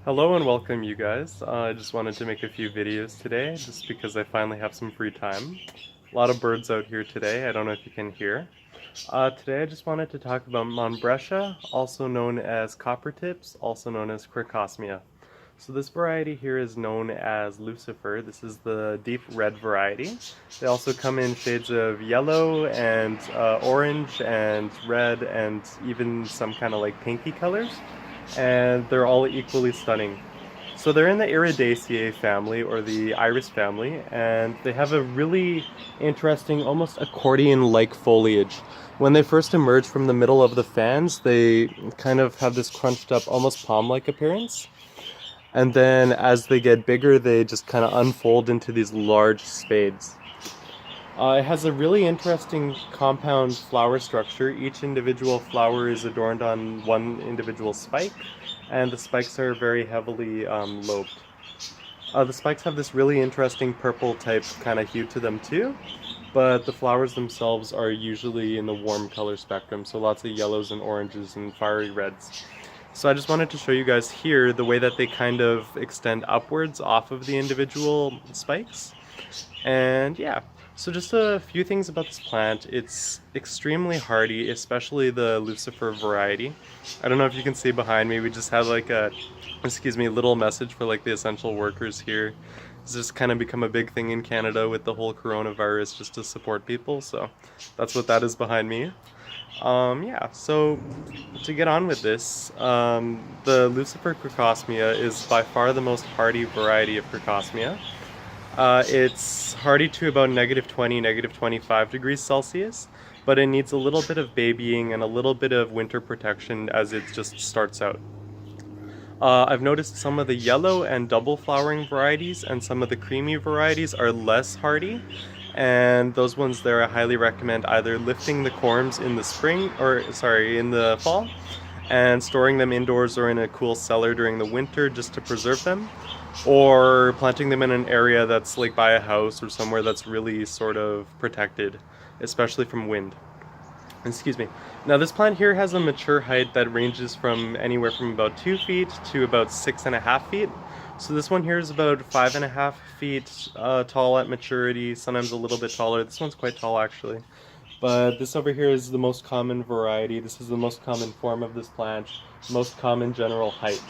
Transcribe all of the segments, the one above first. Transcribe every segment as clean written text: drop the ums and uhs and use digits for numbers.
Hello and welcome you guys. I just wanted to make a few videos today just because I finally have some free time. A lot of birds out here today, I don't know if you can hear. Today I just wanted to talk about Montbretia, also known as Coppertips, also known as Crocosmia. So this variety here is known as Lucifer. This is the deep red variety. They also come in shades of yellow and orange and red and even some kind of like pinky colors. And they're all equally stunning. So they're in the Iridaceae family, or the iris family, and they have a really interesting, almost accordion-like foliage. When they first emerge from the middle of the fans, they kind of have this crunched up, almost palm-like appearance. And then as they get bigger, they just kind of unfold into these large spades. It has a really interesting compound flower structure. Each individual flower is adorned on one individual spike, and the spikes are very heavily lobed. The spikes have this really interesting purple type kind of hue to them too, but the flowers themselves are usually in the warm color spectrum, so lots of yellows and oranges and fiery reds. So I just wanted to show you guys here the way that they kind of extend upwards off of the individual spikes. And yeah, so just a few things about this plant. It's extremely hardy, especially the Lucifer variety. I don't know if you can see behind me, we just have like a, little message for like the essential workers here. It's just kind of become a big thing in Canada with the whole coronavirus, just to support people, so that's what that is behind me. Yeah, so to get on with this, the Lucifer Crocosmia is by far the most hardy variety of Crocosmia. It's hardy to about -20, -25 degrees Celsius, but it needs a little bit of babying and a little bit of winter protection as it just starts out. I've noticed some of the yellow and double flowering varieties and some of the creamy varieties are less hardy, and those ones there I highly recommend either lifting the corms in the spring, or sorry, in the fall, and storing them indoors or in a cool cellar during the winter just to preserve them, or planting them in an area that's like by a house or somewhere that's really sort of protected, especially from wind. Excuse me. Now this plant here has a mature height that ranges from anywhere from about 2 feet to about 6.5 feet. So this one here is about 5.5 feet tall at maturity, sometimes a little bit taller. This one's quite tall actually. But this over here is the most common variety. This is the most common form of this plant, most common general height.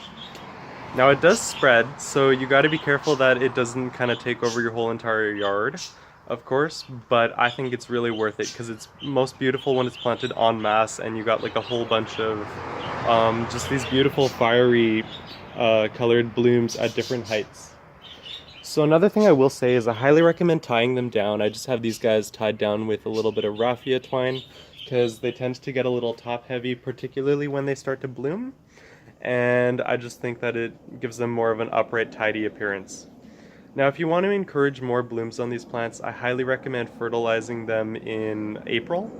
Now it does spread, so you got to be careful that it doesn't kind of take over your whole entire yard, of course, but I think it's really worth it because it's most beautiful when it's planted en masse and you got like a whole bunch of just these beautiful fiery colored blooms at different heights. So another thing I will say is I highly recommend tying them down. I just have these guys tied down with a little bit of raffia twine because they tend to get a little top heavy, particularly when they start to bloom. And I just think that it gives them more of an upright, tidy appearance. Now, if you want to encourage more blooms on these plants, I highly recommend fertilizing them in April.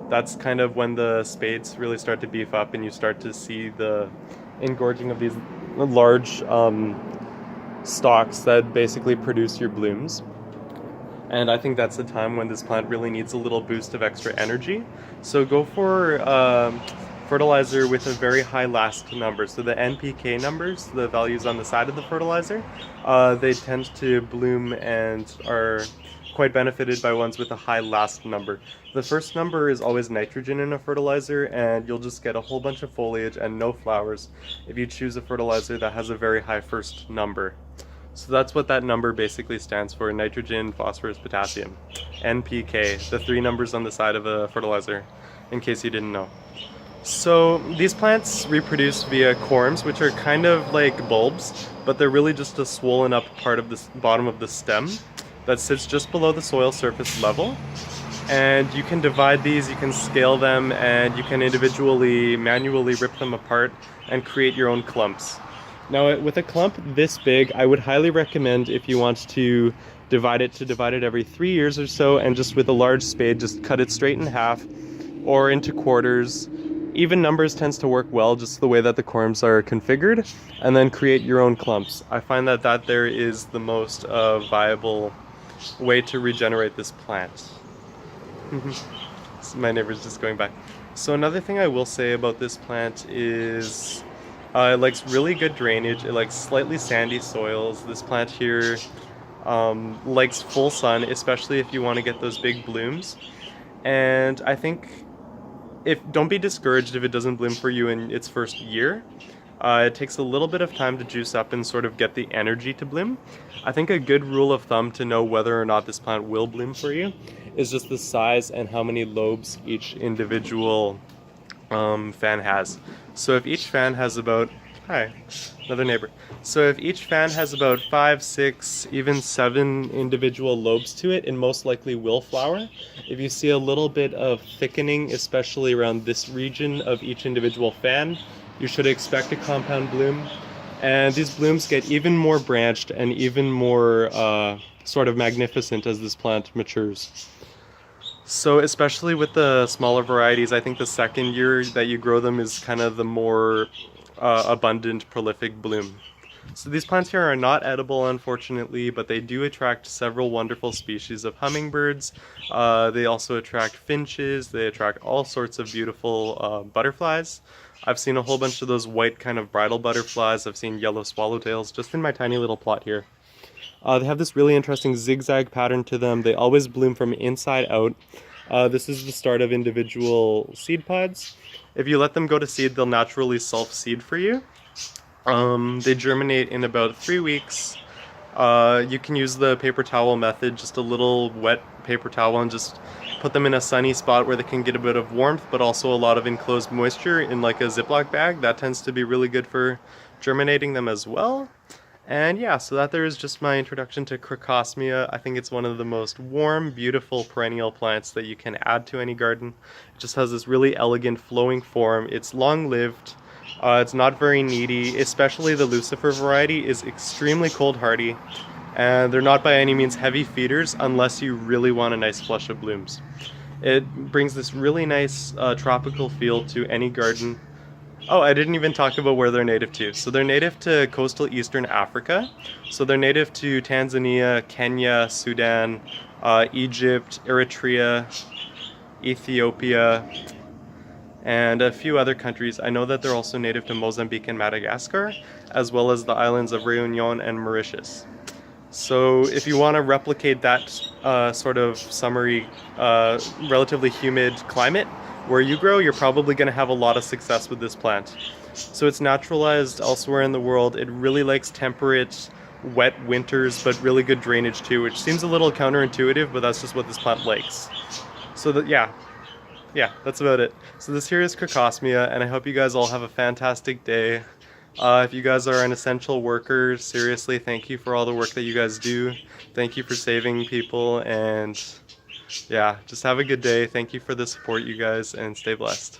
That's kind of when the spades really start to beef up and you start to see the engorging of these large stalks that basically produce your blooms. And I think that's the time when this plant really needs a little boost of extra energy. So go for fertilizer with a very high last number. So the NPK numbers, the values on the side of the fertilizer, they tend to bloom and are quite benefited by ones with a high last number. The first number is always nitrogen in a fertilizer, and you'll just get a whole bunch of foliage and no flowers if you choose a fertilizer that has a very high first number. So that's what that number basically stands for: nitrogen, phosphorus, potassium. NPK, the three numbers on the side of a fertilizer, in case you didn't know. So these plants reproduce via corms, which are kind of like bulbs, but they're really just a swollen up part of the bottom of the stem that sits just below the soil surface level. And you can divide these, you can scale them, and you can individually, manually rip them apart and create your own clumps. Now with a clump this big, I would highly recommend, if you want to divide it every 3 years or so, and just with a large spade just cut it straight in half or into quarters. Even numbers tends to work well, just the way that the corms are configured, and then create your own clumps. I find that there is the most viable way to regenerate this plant. My neighbor's just going by. So another thing I will say about this plant is It likes really good drainage. It likes slightly sandy soils. This plant here likes full sun, especially if you want to get those big blooms. And I think don't be discouraged if it doesn't bloom for you in its first year. It takes a little bit of time to juice up and sort of get the energy to bloom. I think a good rule of thumb to know whether or not this plant will bloom for you is just the size and how many lobes each individual fan has. So if each fan has about, hi, another neighbor. So if each fan has about 5, 6, even 7 individual lobes to it, it most likely will flower. If you see a little bit of thickening, especially around this region of each individual fan, you should expect a compound bloom. And these blooms get even more branched and even more sort of magnificent as this plant matures. So especially with the smaller varieties, I think the second year that you grow them is kind of the more abundant, prolific bloom. So these plants here are not edible, unfortunately, but they do attract several wonderful species of hummingbirds. They also attract finches. They attract all sorts of beautiful butterflies. I've seen a whole bunch of those white kind of bridal butterflies. I've seen yellow swallowtails just in my tiny little plot here. They have this really interesting zigzag pattern to them. They always bloom from inside out. This is the start of individual seed pods. If you let them go to seed, they'll naturally self-seed for you. They germinate in about 3 weeks. You can use the paper towel method, just a little wet paper towel, and just put them in a sunny spot where they can get a bit of warmth, but also a lot of enclosed moisture in like a Ziploc bag. That tends to be really good for germinating them as well. And yeah, so that there is just my introduction to Crocosmia. I think it's one of the most warm, beautiful perennial plants that you can add to any garden. It just has this really elegant flowing form. It's long-lived. It's not very needy, especially the Lucifer variety is extremely cold hardy, and they're not by any means heavy feeders unless you really want a nice flush of blooms. It brings this really nice tropical feel to any garden. Oh, I didn't even talk about where they're native to. So they're native to coastal eastern Africa. So they're native to Tanzania, Kenya, Sudan, Egypt, Eritrea, Ethiopia, and a few other countries. I know that they're also native to Mozambique and Madagascar, as well as the islands of Réunion and Mauritius. So if you want to replicate that sort of summery, relatively humid climate where you grow, you're probably going to have a lot of success with this plant. So it's naturalized elsewhere in the world. It really likes temperate, wet winters, but really good drainage too, which seems a little counterintuitive, but that's just what this plant likes. So that, yeah, that's about it. So this here is Crocosmia, and I hope you guys all have a fantastic day. If you guys are an essential worker, seriously, thank you for all the work that you guys do. Thank you for saving people, and yeah, just have a good day. Thank you for the support, you guys, and stay blessed.